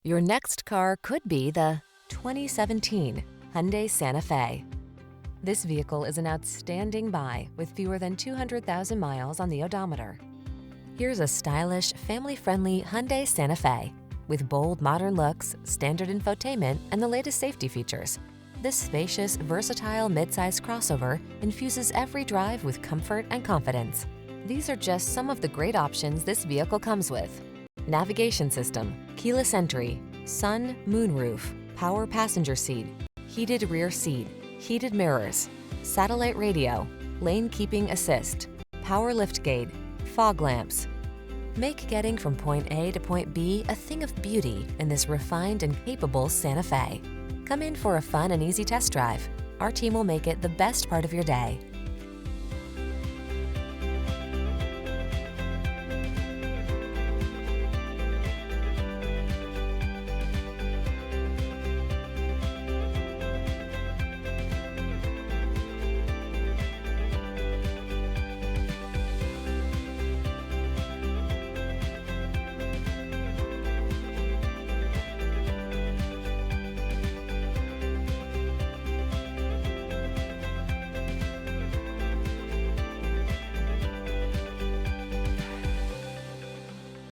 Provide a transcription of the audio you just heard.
Your next car could be the 2017 Hyundai Santa Fe. This vehicle is an outstanding buy with fewer than 200,000 miles on the odometer. Here's a stylish, family-friendly Hyundai Santa Fe with bold, modern looks, standard infotainment, and the latest safety features. This spacious, versatile midsize crossover infuses every drive with comfort and confidence. These are just some of the great options this vehicle comes with: navigation system, keyless entry, sun, moonroof, power passenger seat, heated rear seat, heated mirrors, satellite radio, lane keeping assist, power liftgate, fog lamps. Make getting from point A to point B a thing of beauty in this refined and capable Santa Fe. Come in for a fun and easy test drive. Our team will make it the best part of your day.